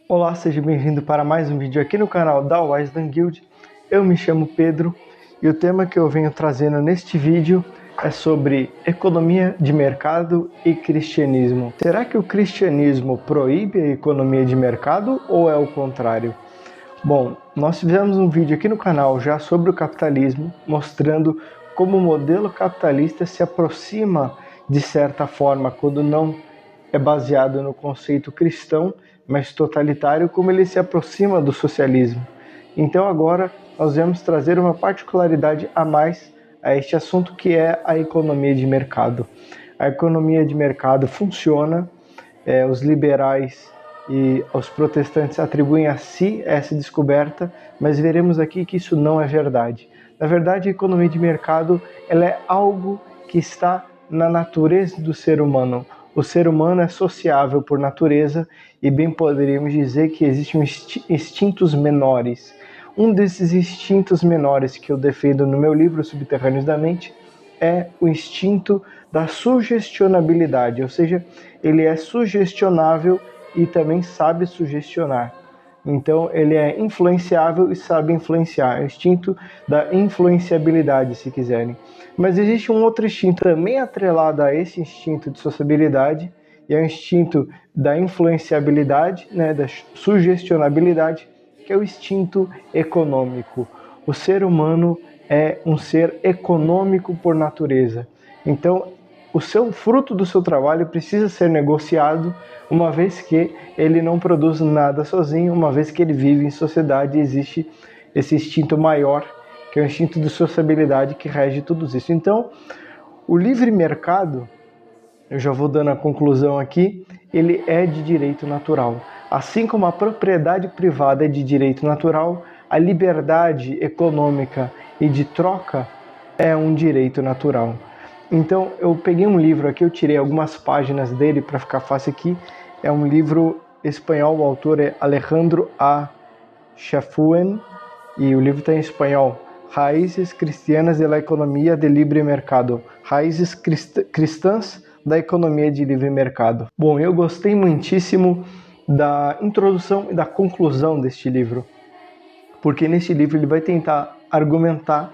Olá, seja bem-vindo para mais um vídeo aqui no canal da Wisdom Guild. Eu me chamo Pedro e o tema que eu venho trazendo neste vídeo é sobre economia de mercado e cristianismo. Será que o cristianismo proíbe a economia de mercado ou é o contrário? Bom, nós fizemos um vídeo aqui no canal já sobre o capitalismo, mostrando como o modelo capitalista se aproxima de certa forma, quando não é baseado no conceito cristão, mas totalitário, como ele se aproxima do socialismo. Então agora nós vamos trazer uma particularidade a mais a este assunto, que é a economia de mercado. A economia de mercado funciona, os liberais e os protestantes atribuem a si essa descoberta, mas veremos aqui que isso não é verdade. Na verdade, a economia de mercado ela é algo que está na natureza do ser humano. O ser humano é sociável por natureza e bem poderíamos dizer que existem instintos menores. Um desses instintos menores que eu defendo no meu livro Subterrâneos da Mente é o instinto da sugestionabilidade, ou seja, ele é sugestionável e também sabe sugestionar. Então, ele é influenciável e sabe influenciar. É o instinto da influenciabilidade, se quiserem. Mas existe um outro instinto também atrelado a esse instinto de sociabilidade, e é o instinto da influenciabilidade, da sugestionabilidade, que é o instinto econômico. O ser humano é um ser econômico por natureza. Então, o fruto do seu trabalho precisa ser negociado, uma vez que ele não produz nada sozinho, uma vez que ele vive em sociedade e existe esse instinto maior, que é o instinto de sociabilidade que rege tudo isso. Então, o livre mercado, eu já vou dando a conclusão aqui, ele é de direito natural. Assim como a propriedade privada é de direito natural, a liberdade econômica e de troca é um direito natural. Então, eu peguei um livro aqui, eu tirei algumas páginas dele para ficar fácil aqui. É um livro espanhol, o autor é Alejandro A. Chafuen, e o livro está em espanhol. Raízes Cristianas de la Economía de Libre Mercado. Raízes Cristãs da Economia de Livre Mercado. Bom, eu gostei muitíssimo da introdução e da conclusão deste livro, porque neste livro ele vai tentar argumentar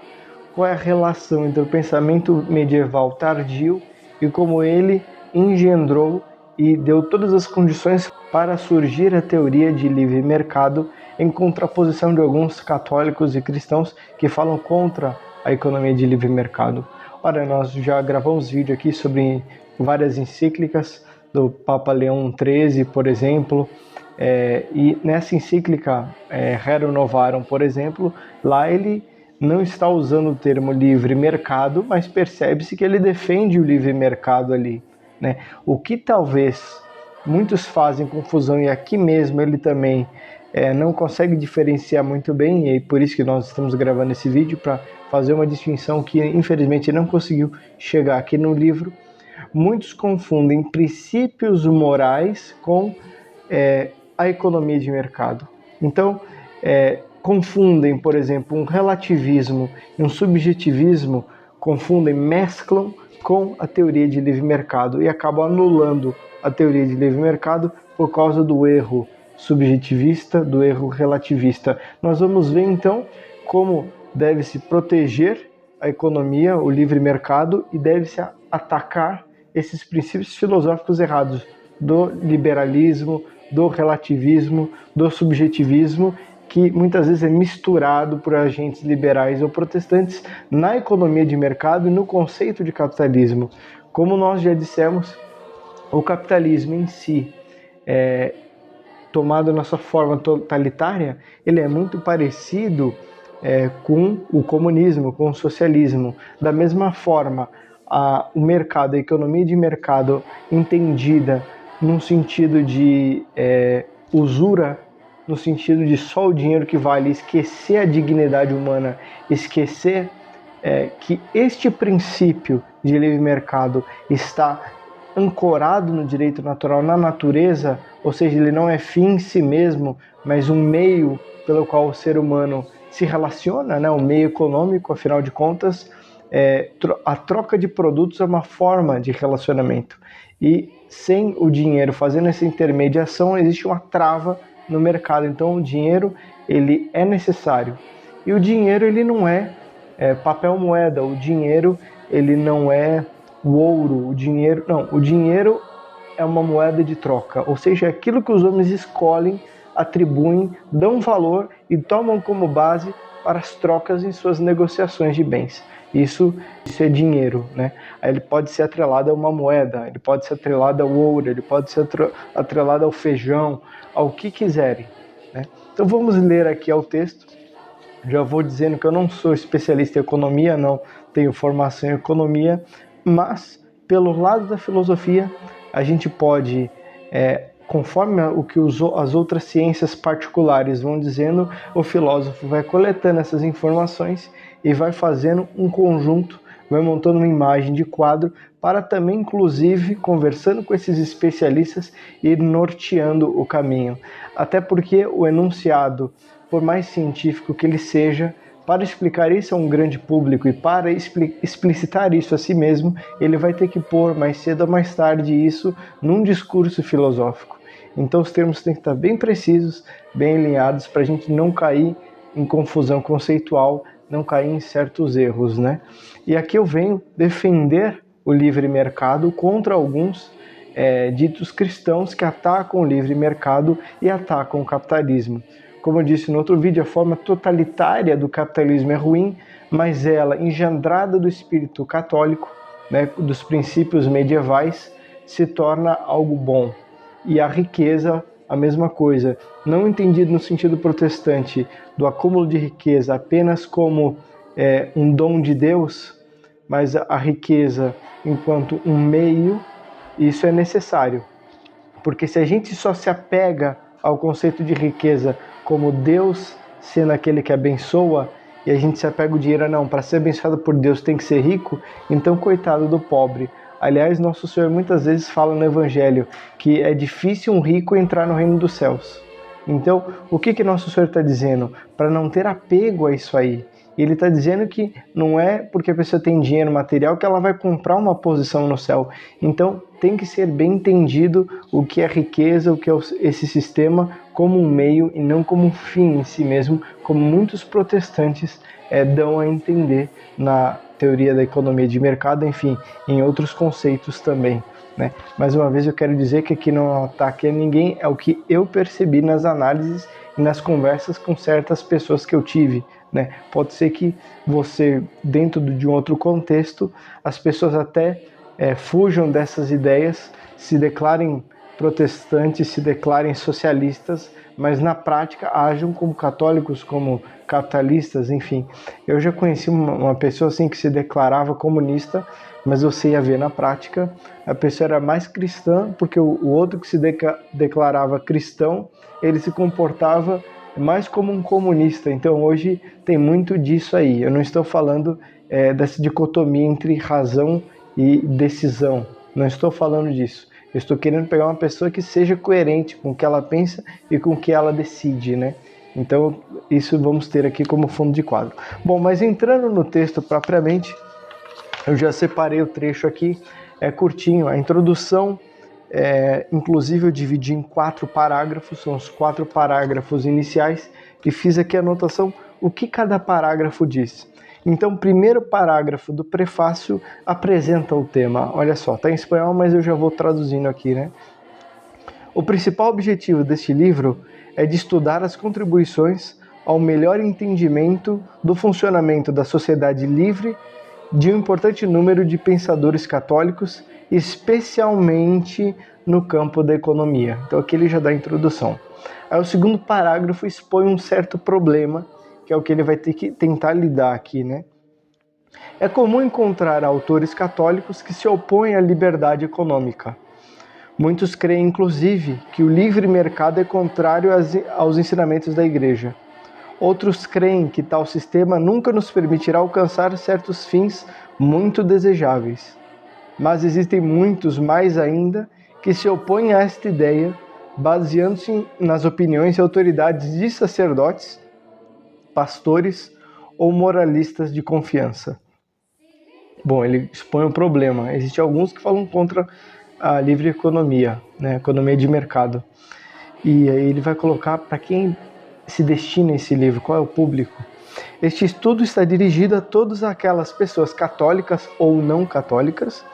qual é a relação entre o pensamento medieval tardio e como ele engendrou e deu todas as condições para surgir a teoria de livre mercado, em contraposição de alguns católicos e cristãos que falam contra a economia de livre mercado. Ora, nós já gravamos vídeo aqui sobre várias encíclicas do Papa Leão XIII, por exemplo, e nessa encíclica Rerum Novarum, por exemplo, lá ele não está usando o termo livre mercado, mas percebe-se que ele defende o livre mercado ali, né? O que talvez muitos fazem confusão, e aqui mesmo ele também não consegue diferenciar muito bem, e é por isso que nós estamos gravando esse vídeo, para fazer uma distinção que infelizmente não conseguiu chegar aqui no livro. Muitos confundem princípios morais com a economia de mercado. Então, confundem, por exemplo, um relativismo e um subjetivismo, mesclam com a teoria de livre mercado e acabam anulando a teoria de livre mercado por causa do erro subjetivista, do erro relativista. Nós vamos ver então como deve-se proteger a economia, o livre mercado, e deve-se atacar esses princípios filosóficos errados do liberalismo, do relativismo, do subjetivismo, que muitas vezes é misturado por agentes liberais ou protestantes na economia de mercado e no conceito de capitalismo. Como nós já dissemos, o capitalismo em si, tomado na sua forma totalitária, ele é muito parecido com o comunismo, com o socialismo. Da mesma forma, o mercado, a economia de mercado entendida num sentido de usura, no sentido de só o dinheiro que vale, esquecer a dignidade humana, esquecer que este princípio de livre mercado está ancorado no direito natural, na natureza, ou seja, ele não é fim em si mesmo, mas um meio pelo qual o ser humano se relaciona, um meio econômico, afinal de contas, a troca de produtos é uma forma de relacionamento. E sem o dinheiro fazendo essa intermediação, existe uma trava no mercado. Então o dinheiro ele é necessário. E o dinheiro ele não é papel moeda, o dinheiro ele não é o ouro, o dinheiro é uma moeda de troca, ou seja, é aquilo que os homens escolhem, atribuem, dão valor e tomam como base para as trocas em suas negociações de bens. Isso é dinheiro, né? Aí ele pode ser atrelado a uma moeda, ele pode ser atrelado ao ouro, ele pode ser atrelado ao feijão, ao que quiserem, né? Então vamos ler aqui ao texto. Já vou dizendo que eu não sou especialista em economia, não tenho formação em economia, mas pelo lado da filosofia a gente pode, conforme o que as outras ciências particulares vão dizendo, o filósofo vai coletando essas informações e vai fazendo um conjunto, vai montando uma imagem de quadro para também, inclusive, conversando com esses especialistas e norteando o caminho. Até porque o enunciado, por mais científico que ele seja, para explicar isso a um grande público e para explicitar isso a si mesmo, ele vai ter que pôr mais cedo ou mais tarde isso num discurso filosófico. Então os termos têm que estar bem precisos, bem alinhados, para a gente não cair em confusão conceitual, não cair em certos erros, né? E aqui eu venho defender o livre mercado contra alguns ditos cristãos que atacam o livre mercado e atacam o capitalismo. Como eu disse no outro vídeo, a forma totalitária do capitalismo é ruim, mas ela, engendrada do espírito católico, né, dos princípios medievais, se torna algo bom. E a riqueza, a mesma coisa. Não entendido no sentido protestante do acúmulo de riqueza apenas como um dom de Deus, mas a riqueza enquanto um meio, isso é necessário. Porque se a gente só se apega ao conceito de riqueza como Deus sendo aquele que abençoa, e a gente se apega ao dinheiro, não, para ser abençoado por Deus tem que ser rico, então coitado do pobre. Aliás, nosso Senhor muitas vezes fala no Evangelho que é difícil um rico entrar no reino dos céus. Então, o que nosso Senhor está dizendo? Para não ter apego a isso aí. Ele está dizendo que não é porque a pessoa tem dinheiro material que ela vai comprar uma posição no céu. Então, tem que ser bem entendido o que é riqueza, o que é esse sistema como um meio e não como um fim em si mesmo, como muitos protestantes dão a entender na teoria da economia de mercado, enfim, em outros conceitos também, né? Mais uma vez eu quero dizer que aqui não é um ataque a ninguém, é o que eu percebi nas análises e nas conversas com certas pessoas que eu tive, né? Pode ser que você, dentro de um outro contexto, as pessoas até fujam dessas ideias, se declarem protestantes, se declarem socialistas, mas na prática ajam como católicos, como capitalistas, enfim. Eu já conheci uma pessoa assim que se declarava comunista, mas você ia ver na prática, a pessoa era mais cristã, porque o outro que se declarava cristão, ele se comportava mais como um comunista. Então hoje tem muito disso aí. Eu não estou falando dessa dicotomia entre razão e decisão. Não estou falando disso. Eu estou querendo pegar uma pessoa que seja coerente com o que ela pensa e com o que ela decide, né? Então, isso vamos ter aqui como fundo de quadro. Bom, mas entrando no texto propriamente, eu já separei o trecho aqui, é curtinho. A introdução, inclusive eu dividi em 4 parágrafos, são os 4 parágrafos iniciais, e fiz aqui a anotação, o que cada parágrafo diz. Então, o primeiro parágrafo do prefácio apresenta o tema. Olha só, está em espanhol, mas eu já vou traduzindo aqui, né? O principal objetivo deste livro é de estudar as contribuições ao melhor entendimento do funcionamento da sociedade livre de um importante número de pensadores católicos, especialmente no campo da economia. Então aqui ele já dá a introdução. Aí o segundo parágrafo expõe um certo problema, que é o que ele vai ter que tentar lidar aqui, né? É comum encontrar autores católicos que se opõem à liberdade econômica. Muitos creem, inclusive, que o livre mercado é contrário aos ensinamentos da Igreja. Outros creem que tal sistema nunca nos permitirá alcançar certos fins muito desejáveis. Mas existem muitos mais ainda que se opõem a esta ideia, baseando-se nas opiniões e autoridades de sacerdotes, pastores ou moralistas de confiança. Bom, ele expõe um problema. Existem alguns que falam contra a livre economia, né, economia de mercado. E aí ele vai colocar para quem se destina esse livro, qual é o público. Este estudo está dirigido a todas aquelas pessoas católicas ou não católicas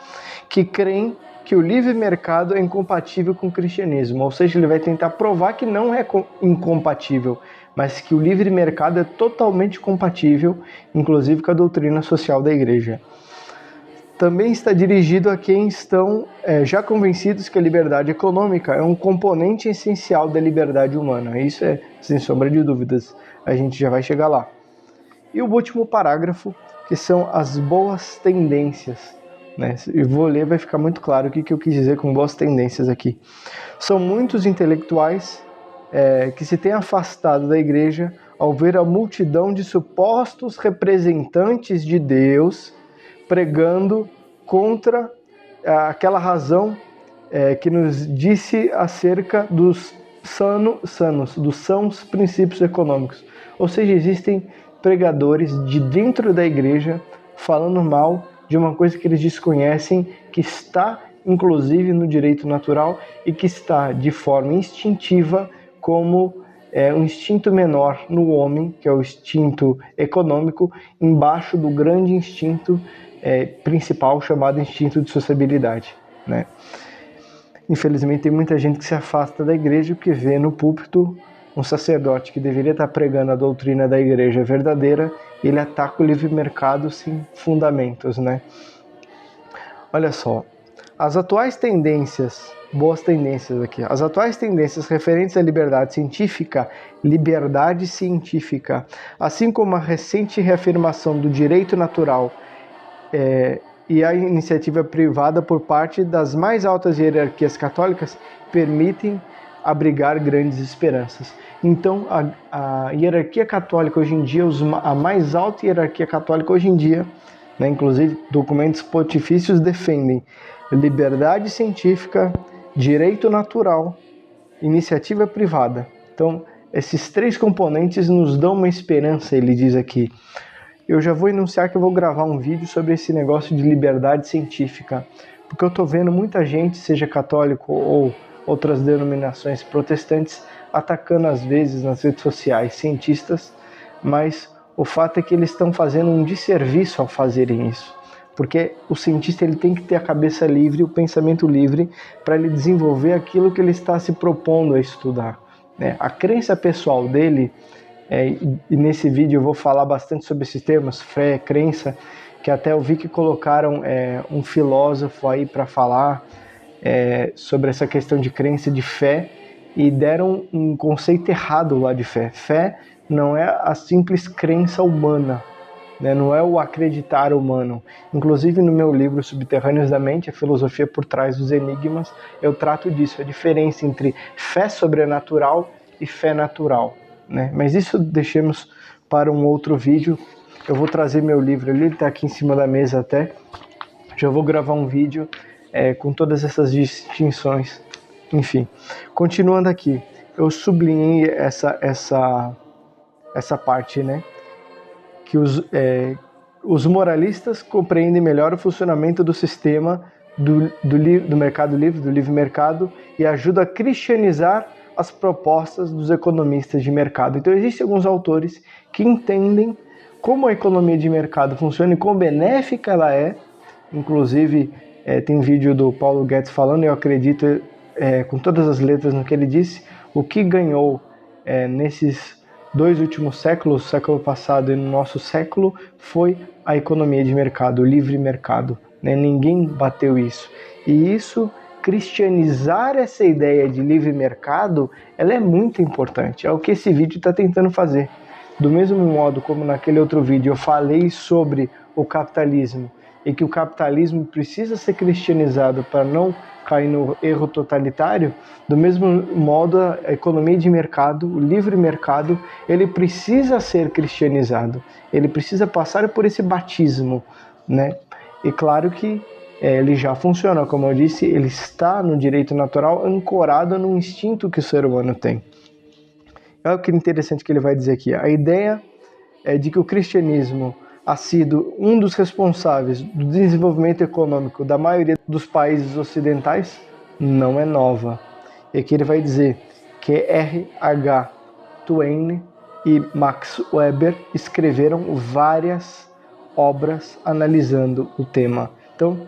que creem que o livre mercado é incompatível com o cristianismo, ou seja, ele vai tentar provar que não é incompatível, mas que o livre mercado é totalmente compatível, inclusive com a doutrina social da igreja. Também está dirigido a quem estão já convencidos que a liberdade econômica é um componente essencial da liberdade humana. Isso é sem sombra de dúvidas, a gente já vai chegar lá. E o último parágrafo, que são as boas tendências. Né? Eu vou ler, vai ficar muito claro o que eu quis dizer com boas tendências aqui. São muitos intelectuais que se têm afastado da igreja ao ver a multidão de supostos representantes de Deus pregando contra aquela razão que nos disse acerca dos sãos princípios econômicos. Ou seja, existem pregadores de dentro da igreja falando mal de uma coisa que eles desconhecem, que está inclusive no direito natural e que está de forma instintiva como um instinto menor no homem, que é o instinto econômico, embaixo do grande instinto principal chamado instinto de sociabilidade, né? Infelizmente tem muita gente que se afasta da igreja porque vê no púlpito um sacerdote que deveria estar pregando a doutrina da igreja verdadeira, ele ataca o livre mercado sem fundamentos, né? Olha só, as atuais tendências, boas tendências aqui, as atuais tendências referentes à liberdade científica, assim como a recente reafirmação do direito natural e a iniciativa privada por parte das mais altas hierarquias católicas permitem abrigar grandes esperanças. Então, a hierarquia católica hoje em dia, a mais alta hierarquia católica hoje em dia, né, inclusive documentos pontifícios defendem liberdade científica, direito natural, iniciativa privada. Então, esses três componentes nos dão uma esperança, ele diz aqui. Eu já vou enunciar que eu vou gravar um vídeo sobre esse negócio de liberdade científica, porque eu estou vendo muita gente, seja católico ou outras denominações protestantes, atacando às vezes nas redes sociais cientistas, mas o fato é que eles estão fazendo um desserviço ao fazerem isso, porque o cientista ele tem que ter a cabeça livre, o pensamento livre, para ele desenvolver aquilo que ele está se propondo a estudar, né? A crença pessoal dele, e nesse vídeo eu vou falar bastante sobre esses termos, fé, crença, que até eu vi que colocaram um filósofo aí para falar sobre essa questão de crença e de fé, e deram um conceito errado lá de fé. Fé não é a simples crença humana, né? Não é o acreditar humano. Inclusive no meu livro Subterrâneos da Mente, a filosofia por trás dos enigmas, eu trato disso, a diferença entre fé sobrenatural e fé natural, né? Mas isso deixemos para um outro vídeo. Eu vou trazer meu livro ali, ele está aqui em cima da mesa até. Já vou gravar um vídeo com todas essas distinções. Enfim, continuando aqui, eu sublinhei essa parte, né? Que os moralistas compreendem melhor o funcionamento do sistema do mercado livre, do livre mercado, e ajudam a cristianizar as propostas dos economistas de mercado. Então existem alguns autores que entendem como a economia de mercado funciona e quão benéfica ela é. Inclusive tem vídeo do Paulo Guedes falando, eu acredito com todas as letras no que ele disse, o que ganhou nesses 2 últimos séculos, século passado e no nosso século, foi a economia de mercado, o livre mercado, né? Ninguém bateu isso. E isso, cristianizar essa ideia de livre mercado, ela é muito importante. É o que esse vídeo está tentando fazer. Do mesmo modo como naquele outro vídeo eu falei sobre o capitalismo e que o capitalismo precisa ser cristianizado para não cair no erro totalitário, do mesmo modo a economia de mercado, o livre mercado, ele precisa ser cristianizado, ele precisa passar por esse batismo, né? E claro que ele já funciona, como eu disse, ele está no direito natural, ancorado no instinto que o ser humano tem. Olha que interessante que ele vai dizer aqui. A ideia é de que o cristianismo ha sido um dos responsáveis do desenvolvimento econômico da maioria dos países ocidentais não é nova. E aqui ele vai dizer que R.H. Twain e Max Weber escreveram várias obras analisando o tema. Então,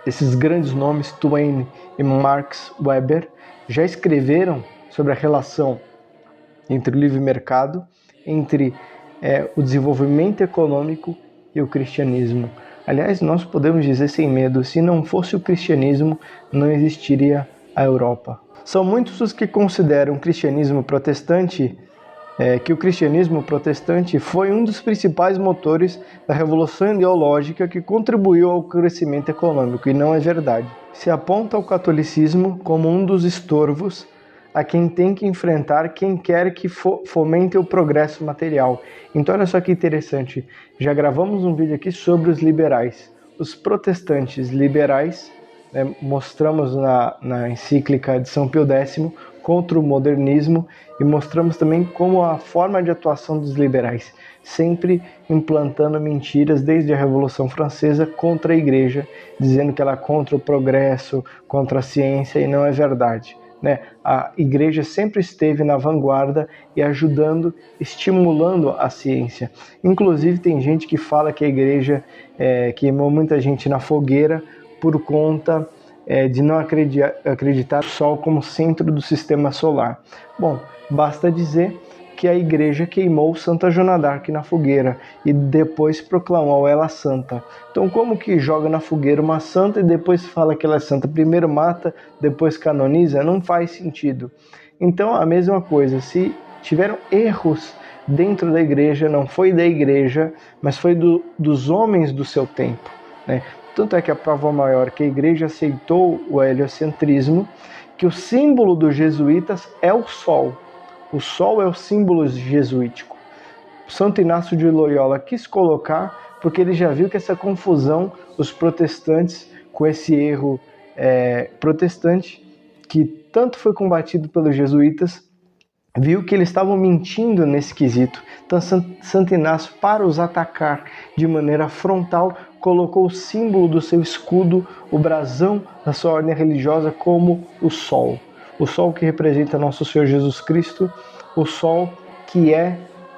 esses grandes nomes, Twain e Max Weber, já escreveram sobre a relação entre o livre mercado, entre o desenvolvimento econômico e o cristianismo. Aliás, nós podemos dizer sem medo, se não fosse o cristianismo, não existiria a Europa. São muitos os que consideram o cristianismo protestante que o cristianismo protestante foi um dos principais motores da revolução ideológica que contribuiu ao crescimento econômico, e não é verdade. Se aponta o catolicismo como um dos estorvos a quem tem que enfrentar quem quer que fomente o progresso material. Então olha só que interessante, já gravamos um vídeo aqui sobre os liberais. Os protestantes liberais, mostramos na encíclica de São Pio X contra o modernismo, e mostramos também como a forma de atuação dos liberais, sempre implantando mentiras desde a Revolução Francesa contra a igreja, dizendo que ela é contra o progresso, contra a ciência, e não é verdade. A igreja sempre esteve na vanguarda e ajudando, estimulando a ciência. Inclusive tem gente que fala que a igreja queimou muita gente na fogueira por conta de não acreditar no Sol como centro do sistema solar. Bom, basta dizer que a igreja queimou Santa Joana d'Arc na fogueira e depois proclamou ela santa. Então como que joga na fogueira uma santa e depois fala que ela é santa? Primeiro mata, depois canoniza? Não faz sentido. Então a mesma coisa, se tiveram erros dentro da igreja, não foi da igreja, mas foi dos homens do seu tempo, Tanto é que a prova maior que a igreja aceitou o heliocentrismo, que o símbolo dos jesuítas é o sol. O sol é o símbolo jesuítico. Santo Inácio de Loyola quis colocar porque ele já viu que essa confusão, os protestantes, com esse erro protestante, que tanto foi combatido pelos jesuítas, viu que eles estavam mentindo nesse quesito. Então Santo Inácio, para os atacar de maneira frontal, colocou o símbolo do seu escudo, o brasão da sua ordem religiosa, como o sol. O sol que representa nosso Senhor Jesus Cristo, o sol que é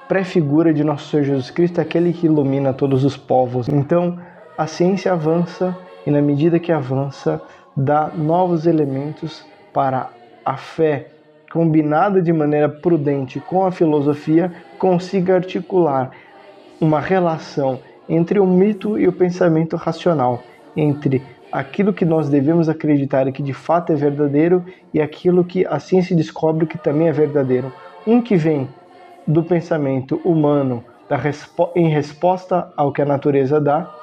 pré-figura de nosso Senhor Jesus Cristo, aquele que ilumina todos os povos. Então, a ciência avança e, na medida que avança, dá novos elementos para a fé, combinada de maneira prudente com a filosofia, consiga articular uma relação entre o mito e o pensamento racional, entre aquilo que nós devemos acreditar e que de fato é verdadeiro e aquilo que a ciência descobre que também é verdadeiro. Um que vem do pensamento humano em resposta ao que a natureza dá,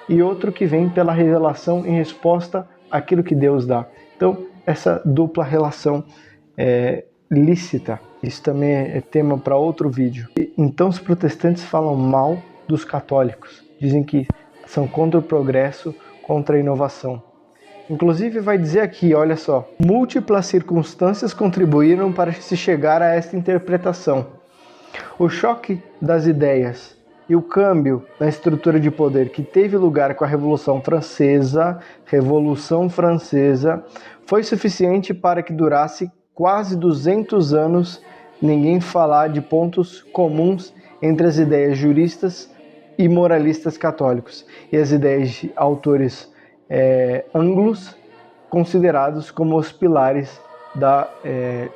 e outro que vem pela revelação em resposta àquilo que Deus dá. Então, essa dupla relação lícita, isso também é tema para outro vídeo. Então, os protestantes falam mal dos católicos, dizem que são contra o progresso, contra a inovação. Inclusive vai dizer aqui, olha só, múltiplas circunstâncias contribuíram para se chegar a esta interpretação. O choque das ideias e o câmbio na estrutura de poder que teve lugar com a Revolução Francesa, foi suficiente para que durasse quase 200 anos ninguém falar de pontos comuns entre as ideias juristas e moralistas católicos e as ideias de autores anglos considerados como os pilares da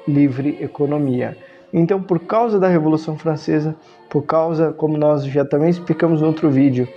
livre economia. Então, por causa da Revolução Francesa, por causa, como nós já também explicamos no outro vídeo,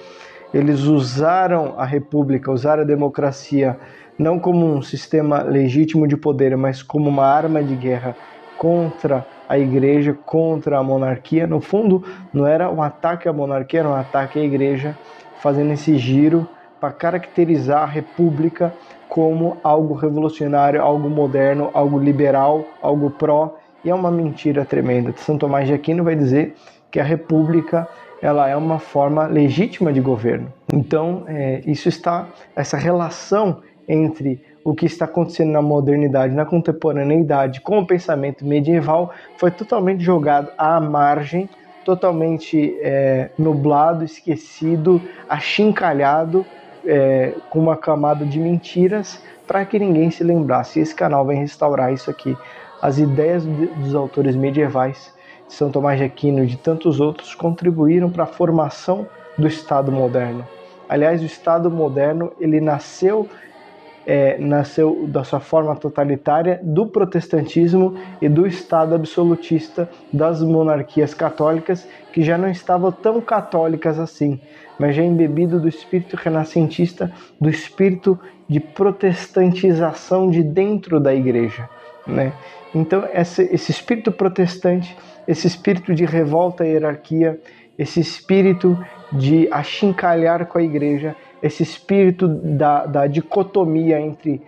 eles usaram a república, usaram a democracia não como um sistema legítimo de poder, mas como uma arma de guerra contra a igreja, contra a monarquia. No fundo, não era um ataque à monarquia, era um ataque à igreja, fazendo esse giro para caracterizar a república como algo revolucionário, algo moderno, algo liberal, algo pró, e é uma mentira tremenda. São Tomás de Aquino vai dizer que a república ela é uma forma legítima de governo. Então, essa relação entre o que está acontecendo na modernidade, na contemporaneidade, com o pensamento medieval, foi totalmente jogado à margem, totalmente nublado, esquecido, achincalhado, com uma camada de mentiras, para que ninguém se lembrasse. Esse canal vem restaurar isso aqui. As ideias dos autores medievais, de São Tomás de Aquino e de tantos outros, contribuíram para a formação do Estado moderno. Aliás, o Estado moderno ele nasceu da sua forma totalitária do protestantismo e do Estado absolutista das monarquias católicas, que já não estavam tão católicas assim, mas já embebido do espírito renascentista, do espírito de protestantização de dentro da igreja, né? Então esse espírito protestante, esse espírito de revolta à hierarquia, esse espírito de achincalhar com a igreja, esse espírito da dicotomia entre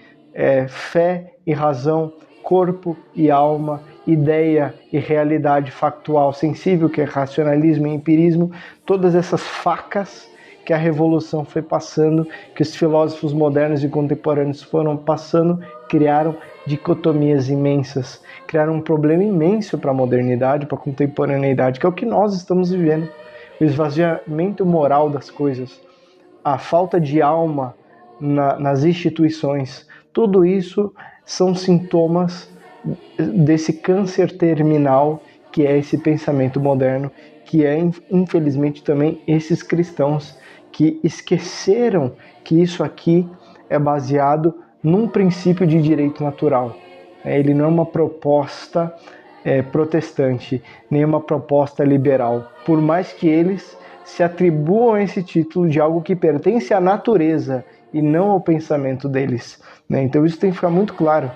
fé e razão, corpo e alma, ideia e realidade factual sensível, que é racionalismo e empirismo, todas essas facas que a Revolução foi passando, que os filósofos modernos e contemporâneos foram passando, criaram dicotomias imensas, criaram um problema imenso para a modernidade, para a contemporaneidade, que é o que nós estamos vivendo. O esvaziamento moral das coisas, a falta de alma nas instituições, tudo isso são sintomas desse câncer terminal que é esse pensamento moderno, que é, infelizmente, também esses cristãos que esqueceram que isso aqui é baseado num princípio de direito natural. Ele não é uma proposta protestante, nem uma proposta liberal, por mais que eles se atribuam esse título de algo que pertence à natureza e não ao pensamento deles, né? Então isso tem que ficar muito claro,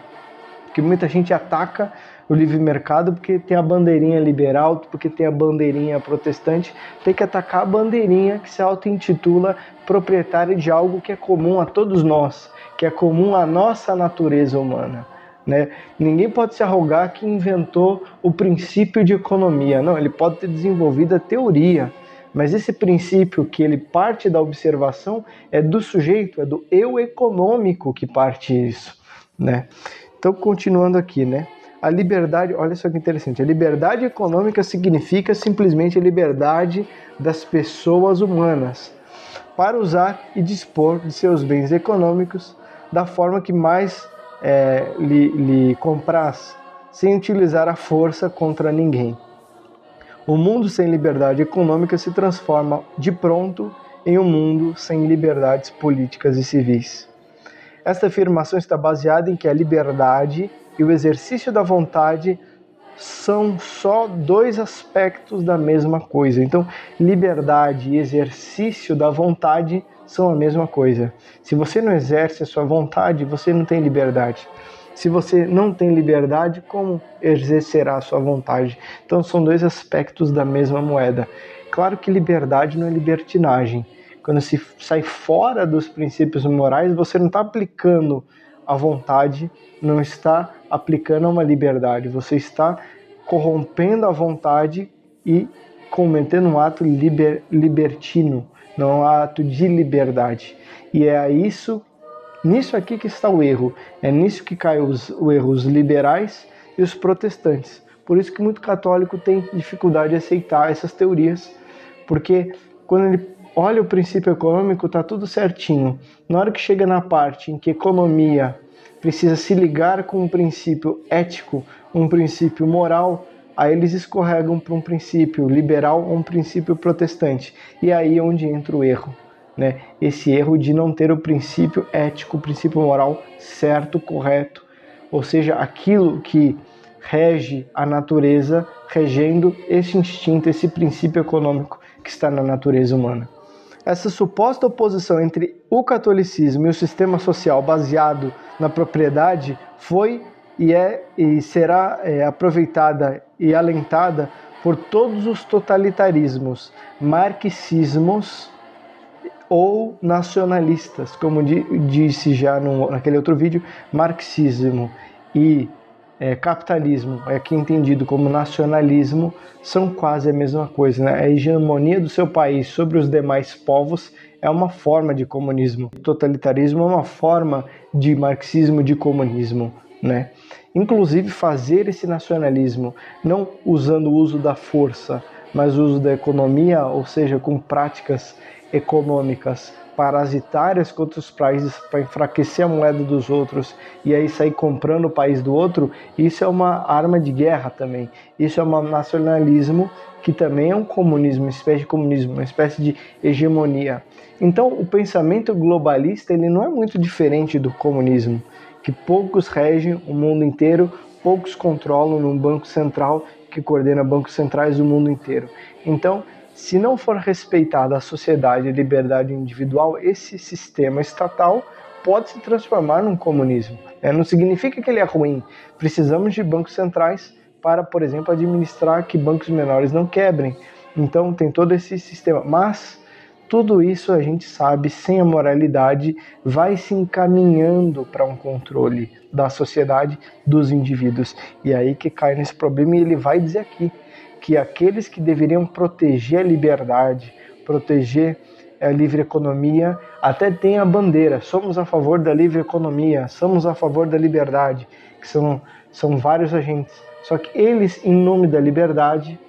porque muita gente ataca o livre mercado porque tem a bandeirinha liberal, porque tem a bandeirinha protestante, tem que atacar a bandeirinha que se auto-intitula proprietária de algo que é comum a todos nós, que é comum à nossa natureza humana, né? Ninguém pode se arrogar que inventou o princípio de economia. Não, ele pode ter desenvolvido a teoria, mas esse princípio que ele parte da observação é do sujeito, é do eu econômico que parte isso, né? Então, continuando aqui, né? A liberdade, olha só que interessante, a liberdade econômica significa simplesmente a liberdade das pessoas humanas para usar e dispor de seus bens econômicos da forma que mais lhe compraz, sem utilizar a força contra ninguém. O mundo sem liberdade econômica se transforma de pronto em um mundo sem liberdades políticas e civis. Esta afirmação está baseada em que a liberdade e o exercício da vontade são só dois aspectos da mesma coisa. Então, liberdade e exercício da vontade são a mesma coisa. Se você não exerce a sua vontade, você não tem liberdade. Se você não tem liberdade, como exercerá a sua vontade? Então, são dois aspectos da mesma moeda. Claro que liberdade não é libertinagem. Quando se sai fora dos princípios morais, você não está aplicando a vontade, não está aplicando a uma liberdade. Você está corrompendo a vontade e cometendo um ato libertino, não é um ato de liberdade. E é nisso aqui que está o erro. É nisso que caem os erros liberais e os protestantes. Por isso que muito católico tem dificuldade de aceitar essas teorias, porque quando ele olha o princípio econômico, está tudo certinho. Na hora que chega na parte em que economia precisa se ligar com um princípio ético, um princípio moral, aí eles escorregam para um princípio liberal ou um princípio protestante. E aí é onde entra o erro, né? Esse erro de não ter o princípio ético, o princípio moral certo, correto, ou seja, aquilo que rege a natureza, regendo esse instinto, esse princípio econômico que está na natureza humana. Essa suposta oposição entre o catolicismo e o sistema social baseado na propriedade foi e será aproveitada e alentada por todos os totalitarismos, marxismos ou nacionalistas, como disse já naquele outro vídeo. Marxismo e capitalismo, aqui entendido como nacionalismo, são quase a mesma coisa, né? A hegemonia do seu país sobre os demais povos é uma forma de comunismo. O totalitarismo é uma forma de marxismo, de comunismo, né? Inclusive fazer esse nacionalismo não usando o uso da força, mas o uso da economia, ou seja, com práticas econômicas parasitárias contra os países para enfraquecer a moeda dos outros e aí sair comprando o país do outro, isso é uma arma de guerra também. Isso é um nacionalismo que também é um comunismo, uma espécie de comunismo, uma espécie de hegemonia. Então, o pensamento globalista ele não é muito diferente do comunismo, que poucos regem o mundo inteiro, poucos controlam num banco central que coordena bancos centrais do mundo inteiro. Então, se não for respeitada a sociedade e a liberdade individual, esse sistema estatal pode se transformar num comunismo. Não significa que ele é ruim. Precisamos de bancos centrais para, por exemplo, administrar que bancos menores não quebrem. Então tem todo esse sistema. Mas tudo isso a gente sabe, sem a moralidade, vai se encaminhando para um controle da sociedade, dos indivíduos. E aí que cai nesse problema, e ele vai dizer aqui que aqueles que deveriam proteger a liberdade, proteger a livre economia, até têm a bandeira, somos a favor da livre economia, somos a favor da liberdade, que são vários agentes. Só que eles, em nome da liberdade,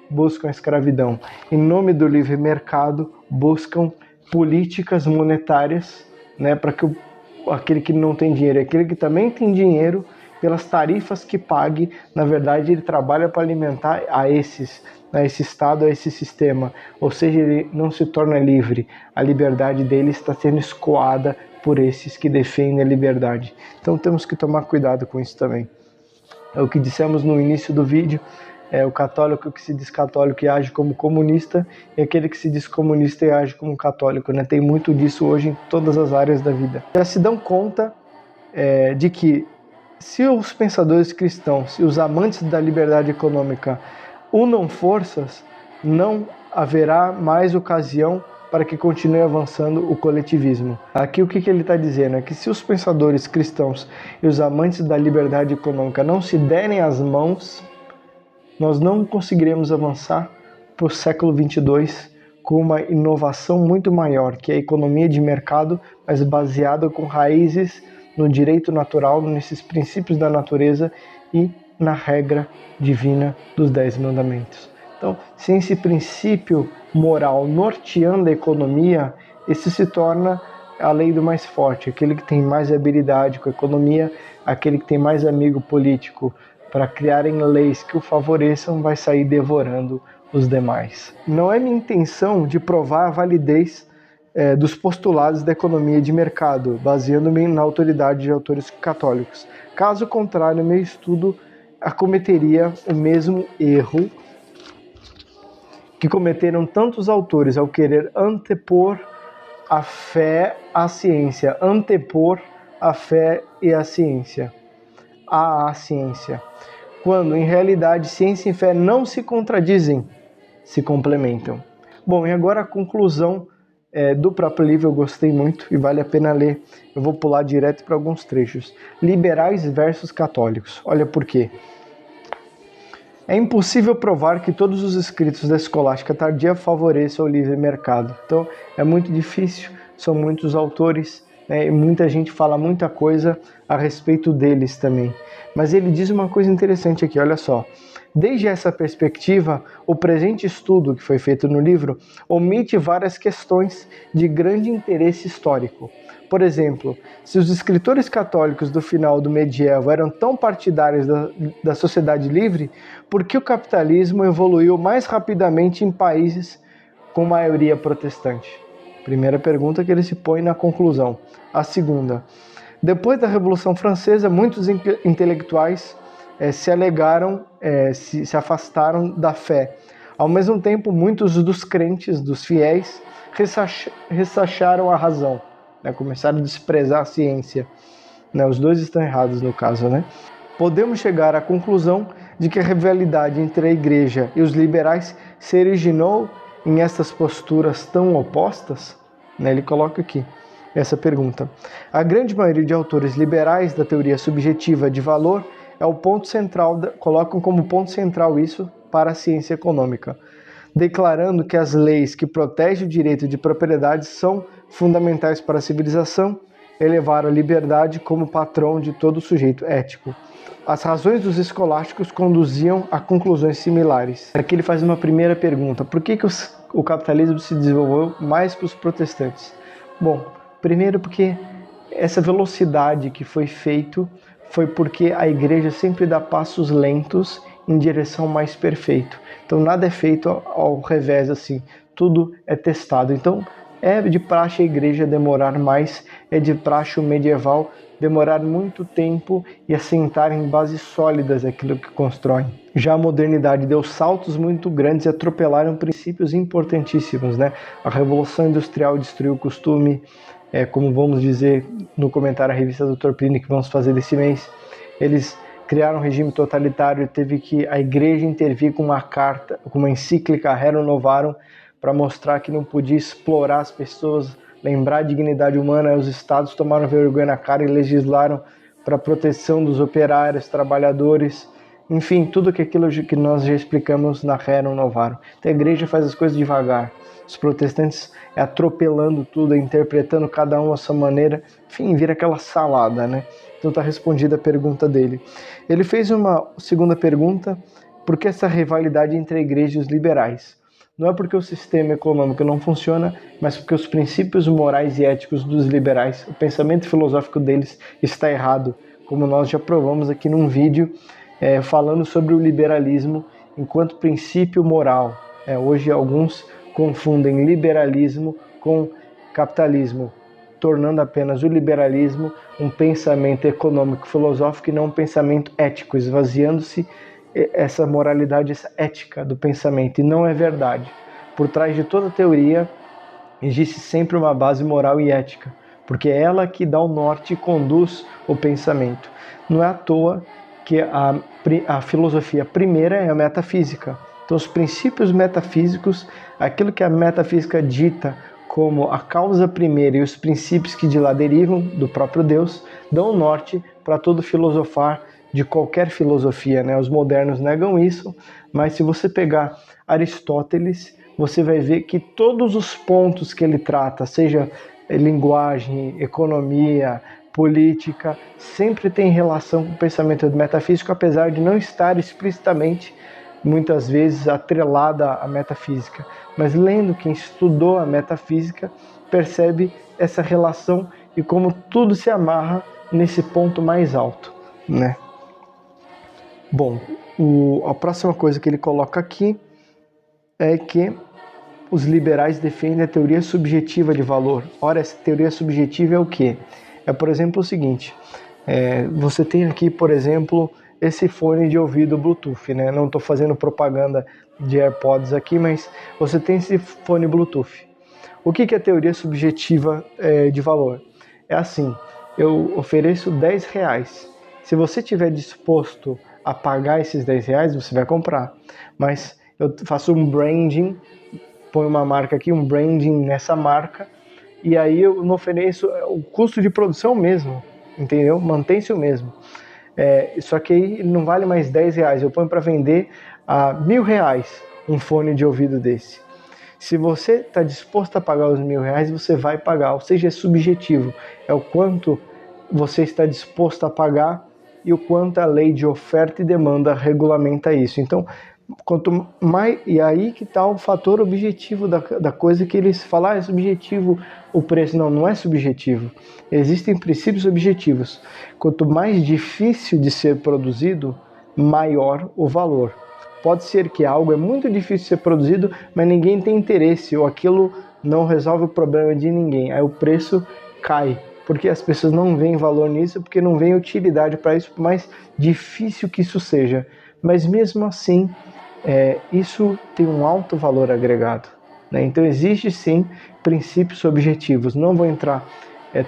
buscam a escravidão. Em nome do livre mercado, buscam políticas monetárias, para que aquele que não tem dinheiro, aquele que também tem dinheiro, pelas tarifas que pague, na verdade ele trabalha para alimentar a esse Estado, a esse sistema, ou seja, ele não se torna livre, a liberdade dele está sendo escoada por esses que defendem a liberdade. Então temos que tomar cuidado com isso também. É o que dissemos no início do vídeo, o católico que se diz católico e age como comunista, e aquele que se diz comunista e age como católico. Tem muito disso hoje em todas as áreas da vida. Já se dão conta de que se os pensadores cristãos e os amantes da liberdade econômica unam forças, não haverá mais ocasião para que continue avançando o coletivismo. Aqui o que ele está dizendo é que se os pensadores cristãos e os amantes da liberdade econômica não se derem as mãos, nós não conseguiremos avançar para o século 22 com uma inovação muito maior, que é a economia de mercado, mas baseada com raízes no direito natural, nesses princípios da natureza e na regra divina dos 10 mandamentos. Então, sem esse princípio moral norteando a economia, esse se torna a lei do mais forte, aquele que tem mais habilidade com a economia, aquele que tem mais amigo político para criarem leis que o favoreçam, vai sair devorando os demais. Não é minha intenção de provar a validez dos postulados da economia de mercado, baseando-me na autoridade de autores católicos. Caso contrário, meu estudo acometeria o mesmo erro que cometeram tantos autores ao querer antepor a fé à ciência, antepor a fé e a ciência, à ciência, quando em realidade ciência e fé não se contradizem, se complementam. Bom, e agora a conclusão do próprio livro eu gostei muito e vale a pena ler. Eu vou pular direto para alguns trechos. Liberais versus católicos. Olha por quê. É impossível provar que todos os escritos da escolástica tardia favoreçam o livre mercado. Então é muito difícil, são muitos autores, e muita gente fala muita coisa a respeito deles também. Mas ele diz uma coisa interessante aqui, olha só. Desde essa perspectiva, o presente estudo que foi feito no livro omite várias questões de grande interesse histórico. Por exemplo, se os escritores católicos do final do medievo eram tão partidários da sociedade livre, por que o capitalismo evoluiu mais rapidamente em países com maioria protestante? Primeira pergunta que ele se põe na conclusão. A segunda, depois da Revolução Francesa, muitos intelectuais se alegaram, se afastaram da fé. Ao mesmo tempo, muitos dos crentes, dos fiéis, ressacharam a razão, começaram a desprezar a ciência. Os dois estão errados no caso. Podemos chegar à conclusão de que a rivalidade entre a igreja e os liberais se originou em essas posturas tão opostas? Ele coloca aqui essa pergunta. A grande maioria de autores liberais da teoria subjetiva de valor é o ponto central, colocam como ponto central isso para a ciência econômica, declarando que as leis que protegem o direito de propriedade são fundamentais para a civilização elevar a liberdade como patrão de todo sujeito ético. As razões dos escolásticos conduziam a conclusões similares. Aqui ele faz uma primeira pergunta: por que o capitalismo se desenvolveu mais que os protestantes? Bom, primeiro porque essa velocidade que foi feito foi porque a igreja sempre dá passos lentos em direção ao mais perfeito. Então nada é feito ao revés assim, tudo é testado. Então é de praxe a igreja demorar mais, é de praxe o medieval demorar muito tempo e assentar em bases sólidas aquilo que constroem. Já a modernidade deu saltos muito grandes e atropelaram princípios importantíssimos, né? A Revolução Industrial destruiu o costume, como vamos dizer no comentário à revista Dr. Plínio que vamos fazer desse mês. Eles criaram um regime totalitário e teve que a igreja intervir com uma carta, com uma encíclica Rerum Novarum, para mostrar que não podia explorar as pessoas, lembrar a dignidade humana. Os estados tomaram vergonha na cara e legislaram para a proteção dos operários, trabalhadores, enfim, tudo aquilo que nós já explicamos na Rerum Novarum. Então a igreja faz as coisas devagar, os protestantes atropelando tudo, interpretando cada um à sua maneira, enfim, vira aquela salada, né? Então está respondida a pergunta dele. Ele fez uma segunda pergunta: por que essa rivalidade entre a igreja e os liberais? Não é porque o sistema econômico não funciona, mas porque os princípios morais e éticos dos liberais, o pensamento filosófico deles está errado, como nós já provamos aqui num vídeo falando sobre o liberalismo enquanto princípio moral. Hoje alguns confundem liberalismo com capitalismo, tornando apenas o liberalismo um pensamento econômico filosófico e não um pensamento ético, esvaziando-se essa moralidade, essa ética do pensamento, e não é verdade. Por trás de toda teoria existe sempre uma base moral e ética, porque é ela que dá o norte e conduz o pensamento. Não é à toa que a filosofia primeira é a metafísica. Então os princípios metafísicos, aquilo que a metafísica dita como a causa primeira e os princípios que de lá derivam do próprio Deus, dão o norte para todo filosofar de qualquer filosofia, né? Os modernos negam isso, mas se você pegar Aristóteles, você vai ver que todos os pontos que ele trata, seja linguagem, economia, política, sempre tem relação com o pensamento metafísico, apesar de não estar explicitamente, muitas vezes, atrelada à metafísica. Mas lendo, quem estudou a metafísica percebe essa relação e como tudo se amarra nesse ponto mais alto, né? Bom, a próxima coisa que ele coloca aqui é que os liberais defendem a teoria subjetiva de valor. Ora, essa teoria subjetiva é o quê? É, por exemplo, o seguinte: você tem aqui, por exemplo, esse fone de ouvido Bluetooth, né? Não estou fazendo propaganda de AirPods aqui, mas você tem esse fone Bluetooth. O que é a teoria subjetiva de valor? É assim: eu ofereço R$10. Se você estiver disposto a pagar esses R$10, você vai comprar. Mas eu faço um branding, põe uma marca aqui, um branding nessa marca, e aí eu não ofereço o custo de produção mesmo, entendeu? Mantém-se o mesmo. Só que aí não vale mais R$10, eu ponho para vender a R$1.000 um fone de ouvido desse. Se você está disposto a pagar os R$1.000, você vai pagar, ou seja, é subjetivo, é o quanto você está disposto a pagar e o quanto a lei de oferta e demanda regulamenta isso. Então, quanto mais, e aí que está o fator objetivo da coisa que eles falam: é subjetivo o preço. Não é subjetivo. Existem princípios objetivos. Quanto mais difícil de ser produzido, maior o valor. Pode ser que algo é muito difícil de ser produzido, mas ninguém tem interesse, ou aquilo não resolve o problema de ninguém. Aí o preço cai, porque as pessoas não veem valor nisso, porque não veem utilidade para isso, por mais difícil que isso seja. Mas mesmo assim, isso tem um alto valor agregado, né? Então existe sim princípios objetivos. Não vou entrar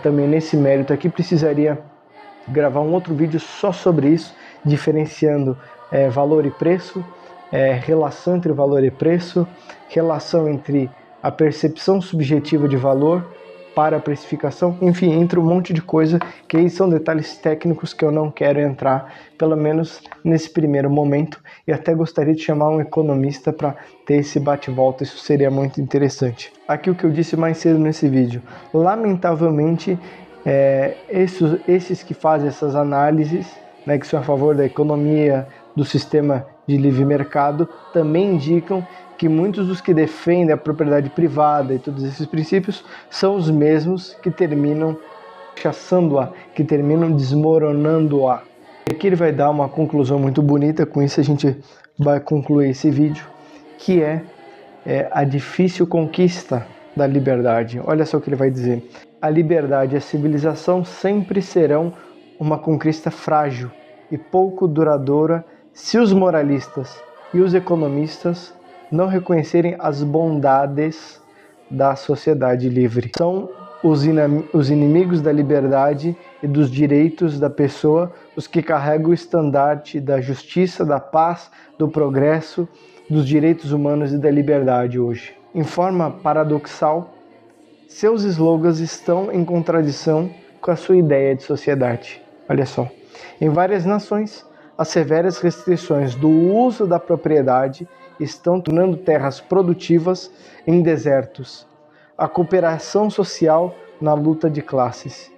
também nesse mérito aqui, precisaria gravar um outro vídeo só sobre isso, diferenciando valor e preço, relação entre valor e preço, relação entre a percepção subjetiva de valor para a precificação, enfim, entre um monte de coisa que aí são detalhes técnicos que eu não quero entrar, pelo menos nesse primeiro momento, e até gostaria de chamar um economista para ter esse bate-volta, isso seria muito interessante. Aqui o que eu disse mais cedo nesse vídeo: lamentavelmente Esses que fazem essas análises, né, que são a favor da economia, do sistema de livre mercado, também indicam que muitos dos que defendem a propriedade privada e todos esses princípios são os mesmos que terminam rechaçando-a, que terminam desmoronando-a. Aqui ele vai dar uma conclusão muito bonita, com isso a gente vai concluir esse vídeo, que é a difícil conquista da liberdade. Olha só o que ele vai dizer. A liberdade e a civilização sempre serão uma conquista frágil e pouco duradoura se os moralistas e os economistas não reconhecerem as bondades da sociedade livre. São os inimigos da liberdade e dos direitos da pessoa os que carregam o estandarte da justiça, da paz, do progresso, dos direitos humanos e da liberdade hoje. Em forma paradoxal, seus slogans estão em contradição com a sua ideia de sociedade. Olha só. Em várias nações, as severas restrições do uso da propriedade estão tornando terras produtivas em desertos. A cooperação social na luta de classes.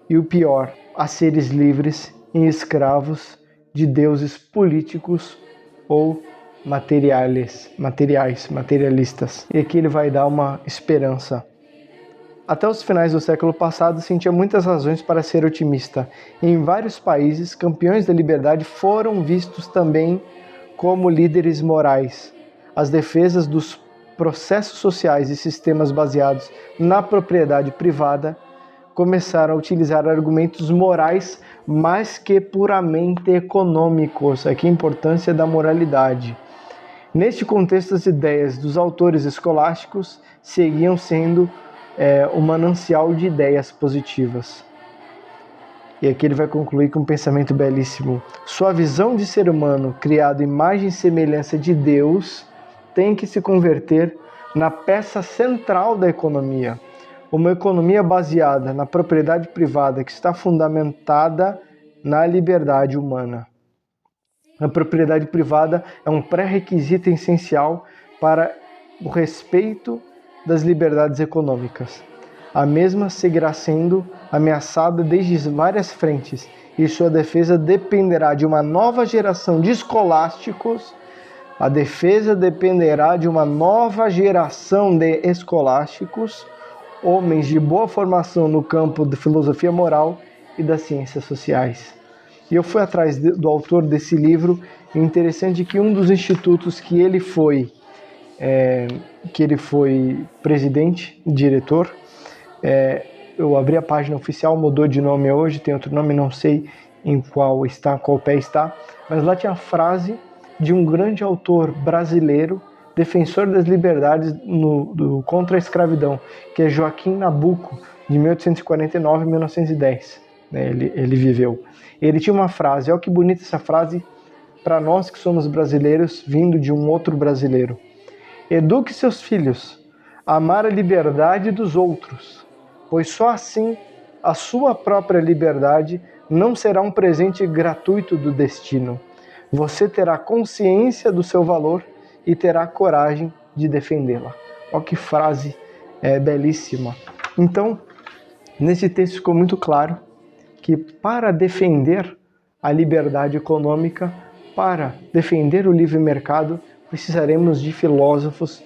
E o pior, a seres livres em escravos de deuses políticos ou materialistas. E aqui ele vai dar uma esperança. Até os finais do século passado, sentia muitas razões para ser otimista. Em vários países, campeões da liberdade foram vistos também como líderes morais. As defesas dos processos sociais e sistemas baseados na propriedade privada começaram a utilizar argumentos morais mais que puramente econômicos. Aqui a importância da moralidade. Neste contexto, as ideias dos autores escolásticos seguiam sendo o manancial de ideias positivas. E aqui ele vai concluir com um pensamento belíssimo. Sua visão de ser humano, criado à imagem e semelhança de Deus, tem que se converter na peça central da economia. Uma economia baseada na propriedade privada que está fundamentada na liberdade humana. A propriedade privada é um pré-requisito essencial para o respeito das liberdades econômicas. A mesma seguirá sendo ameaçada desde várias frentes e sua defesa dependerá de uma nova geração de escolásticos. A defesa dependerá de uma nova geração de escolásticos, homens de boa formação no campo da filosofia moral e das ciências sociais. E eu fui atrás do autor desse livro, e interessante que um dos institutos que ele foi presidente, diretor, eu abri a página oficial, mudou de nome hoje, tem outro nome, não sei em qual pé está, mas lá tinha a frase de um grande autor brasileiro, defensor das liberdades contra a escravidão, que é Joaquim Nabuco, de 1849 a 1910. Ele viveu. Ele tinha uma frase, olha que bonita essa frase para nós que somos brasileiros, vindo de um outro brasileiro. Eduque seus filhos a amar a liberdade dos outros, pois só assim a sua própria liberdade não será um presente gratuito do destino. Você terá consciência do seu valor e terá coragem de defendê-la. Olha que frase belíssima. Então, nesse texto ficou muito claro que para defender a liberdade econômica, para defender o livre mercado, precisaremos de filósofos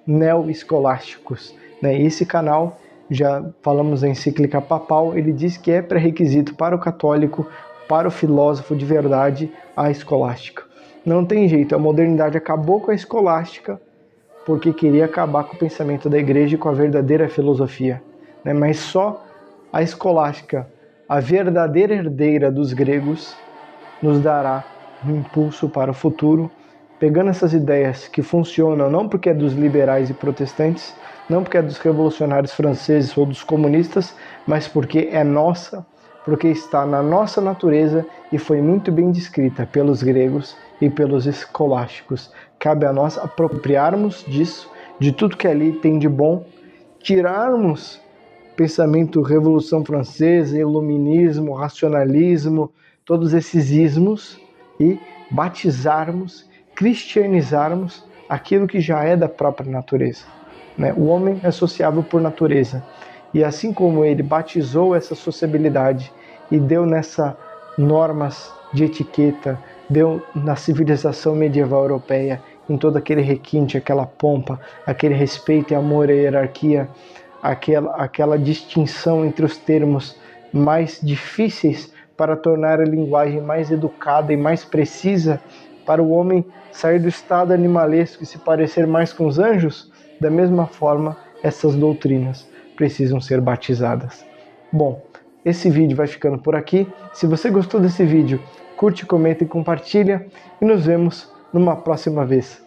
neo-escolásticos. Esse canal, já falamos da encíclica papal, ele diz que é pré-requisito para o católico, para o filósofo de verdade, a escolástica. Não tem jeito, a modernidade acabou com a escolástica porque queria acabar com o pensamento da igreja e com a verdadeira filosofia. Mas só a escolástica, a verdadeira herdeira dos gregos, nos dará um impulso para o futuro, pegando essas ideias que funcionam não porque é dos liberais e protestantes, não porque é dos revolucionários franceses ou dos comunistas, mas porque é nossa, porque está na nossa natureza e foi muito bem descrita pelos gregos e pelos escolásticos. Cabe a nós apropriarmos disso, de tudo que ali tem de bom, tirarmos pensamento Revolução Francesa, Iluminismo, racionalismo, todos esses ismos e batizarmos, cristianizarmos aquilo que já é da própria natureza. O homem é sociável por natureza E assim como ele batizou essa sociabilidade e deu nessa normas de etiqueta, deu na civilização medieval europeia, em todo aquele requinte, aquela pompa, aquele respeito e amor à hierarquia, aquela distinção entre os termos mais difíceis para tornar a linguagem mais educada e mais precisa, para o homem sair do estado animalesco e se parecer mais com os anjos, da mesma forma, essas doutrinas precisam ser batizadas. Bom, esse vídeo vai ficando por aqui. Se você gostou desse vídeo, curte, comenta e compartilha. E nos vemos numa próxima vez.